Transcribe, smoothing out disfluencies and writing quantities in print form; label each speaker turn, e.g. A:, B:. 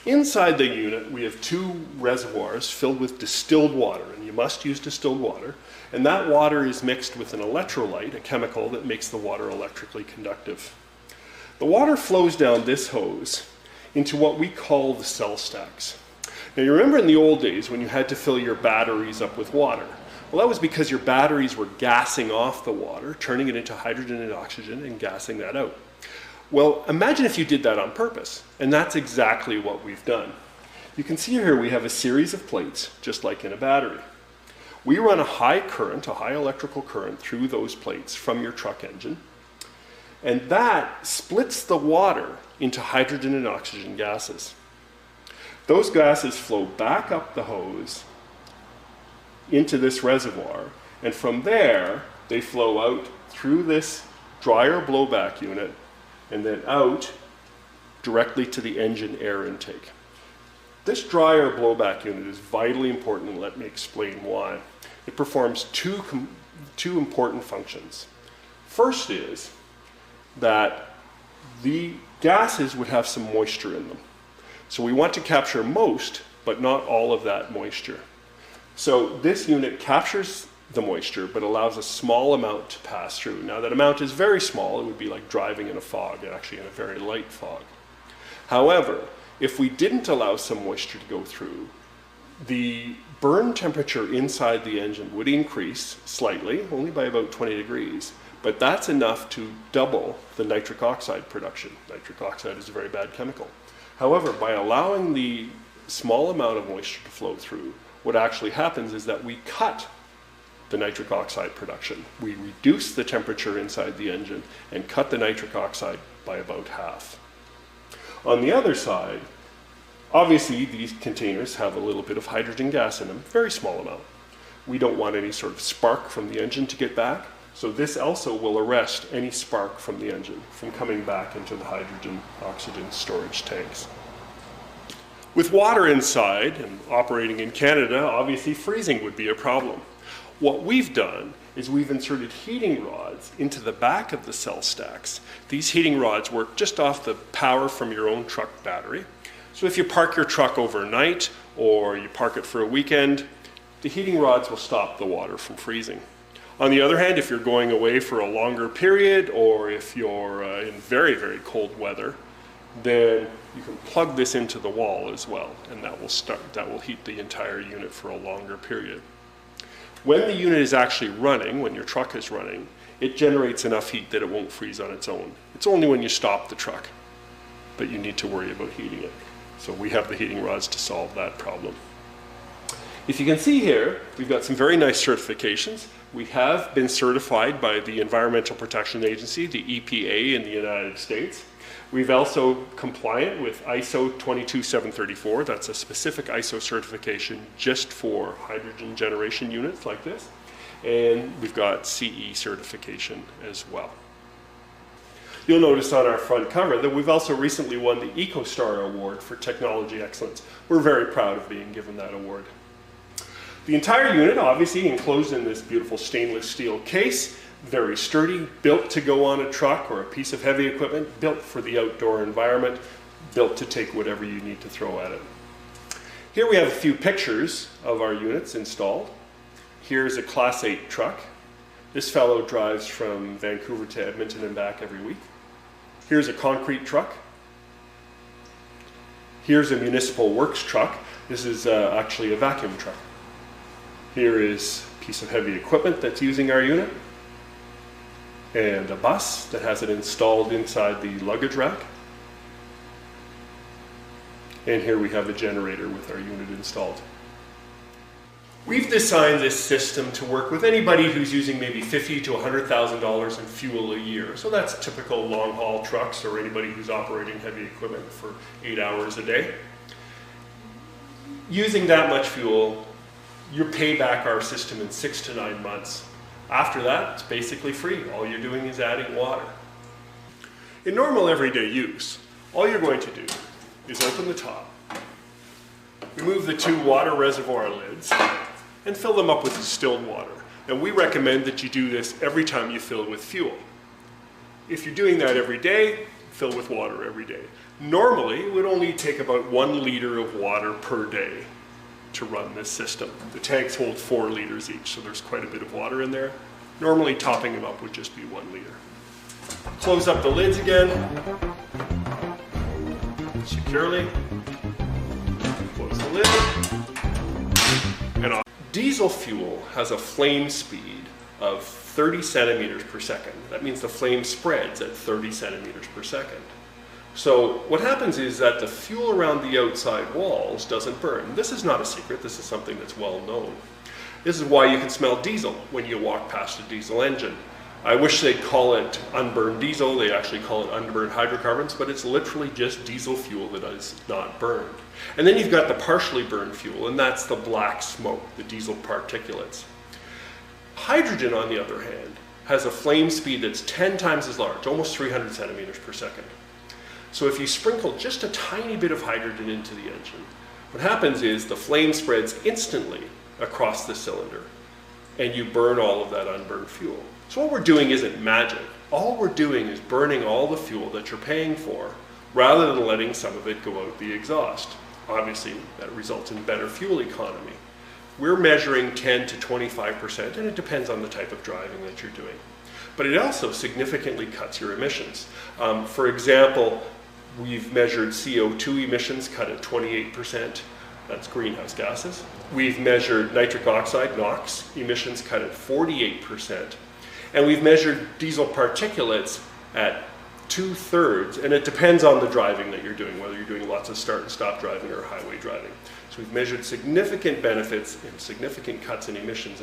A: Inside the unit, we have two reservoirs filled with distilled water, and you must use distilled water. And that water is mixed with an electrolyte, a chemical that makes the water electrically conductive. The water flows down this hose into what we call the cell stacks. Now, you remember in the old days when you had to fill your batteries up with water? Well, that was because your batteries were gassing off the water, turning it into hydrogen and oxygen and gassing that out. Well, imagine if you did that on purpose, and that's exactly what we've done. You can see here we have a series of plates, just like in a battery. We run a high current, a high electrical current through those plates from your truck engine, and that splits the water into hydrogen and oxygen gases. Those gases flow back up the hose into this reservoir, and from there they flow out through this dryer blowback unit and then out directly to the engine air intake. This dryer blowback unit is vitally important, and let me explain why. It performs two important functions. First is that the gases would have some moisture in them. So we want to capture most, but not all of that moisture. So this unit captures the moisture, but allows a small amount to pass through. Now that amount is very small. It would be like driving in a fog, actually in a very light fog. However, if we didn't allow some moisture to go through, the burn temperature inside the engine would increase slightly, only by about 20 degrees, but that's enough to double the nitric oxide production. Nitric oxide is a very bad chemical. However, by allowing the small amount of moisture to flow through, what actually happens is that we cut the nitric oxide production. We reduce the temperature inside the engine and cut the nitric oxide by about half. On the other side, obviously these containers have a little bit of hydrogen gas in them, very small amount. We don't want any sort of spark from the engine to get back, so this also will arrest any spark from the engine from coming back into the hydrogen oxygen storage tanks. With water inside and operating in Canada, obviously freezing would be a problem. What we've done is we've inserted heating rods into the back of the cell stacks. These heating rods work just off the power from your own truck battery. So if you park your truck overnight or you park it for a weekend, the heating rods will stop the water from freezing. On the other hand, if you're going away for a longer period or if you're in very, very cold weather, then you can plug this into the wall as well, and that will heat the entire unit for a longer period. When the unit is actually running, when your truck is running, it generates enough heat that it won't freeze on its own. It's only when you stop the truck that you need to worry about heating it. So we have the heating rods to solve that problem. If you can see here, we've got some very nice certifications. We have been certified by the Environmental Protection Agency, the EPA in the United States. We've also compliant with ISO 22734. That's a specific ISO certification just for hydrogen generation units like this. And we've got CE certification as well. You'll notice on our front cover that we've also recently won the EcoStar Award for Technology Excellence. We're very proud of being given that award. The entire unit, obviously enclosed in this beautiful stainless steel case, very sturdy, built to go on a truck or a piece of heavy equipment, built for the outdoor environment, built to take whatever you need to throw at it. Here we have a few pictures of our units installed. Here's a Class 8 truck. This fellow drives from Vancouver to Edmonton and back every week. Here's a concrete truck. Here's a municipal works truck. This is actually a vacuum truck. Here is a piece of heavy equipment that's using our unit, and a bus that has it installed inside the luggage rack. And here we have a generator with our unit installed. We've designed this system to work with anybody who's using maybe $50,000 to $100,000 in fuel a year. So that's typical long-haul trucks or anybody who's operating heavy equipment for 8 hours a day. Using that much fuel, you pay back our system in 6 to 9 months. After that, it's basically free. All you're doing is adding water. In normal everyday use, all you're going to do is open the top, remove the 2 water reservoir lids, and fill them up with distilled water. And we recommend that you do this every time you fill with fuel. If you're doing that every day, fill with water every day. Normally, it would only take about 1 liter of water per day to run this system. The tanks hold 4 liters each, so there's quite a bit of water in there. Normally, topping them up would just be 1 liter. Close up the lids again, securely. Close the lid, and off. Diesel fuel has a flame speed of 30 centimeters per second. That means the flame spreads at 30 centimeters per second. So what happens is that the fuel around the outside walls doesn't burn. This is not a secret, this is something that's well known. This is why you can smell diesel when you walk past a diesel engine. I wish they'd call it unburned diesel, they actually call it unburned hydrocarbons, but it's literally just diesel fuel that is not burned. And then you've got the partially burned fuel, and that's the black smoke, the diesel particulates. Hydrogen, on the other hand, has a flame speed that's 10 times as large, almost 300 centimeters per second. So if you sprinkle just a tiny bit of hydrogen into the engine, what happens is the flame spreads instantly across the cylinder, and you burn all of that unburned fuel. So what we're doing isn't magic. All we're doing is burning all the fuel that you're paying for, rather than letting some of it go out the exhaust. Obviously, that results in better fuel economy. We're measuring 10 to 25%, and it depends on the type of driving that you're doing. But it also significantly cuts your emissions. For example, we've measured CO2 emissions cut at 28%. That's greenhouse gases. We've measured nitric oxide, NOx, emissions cut at 48%. And we've measured diesel particulates at 2/3, and it depends on the driving that you're doing, whether you're doing lots of start and stop driving or highway driving. So we've measured significant benefits and significant cuts in emissions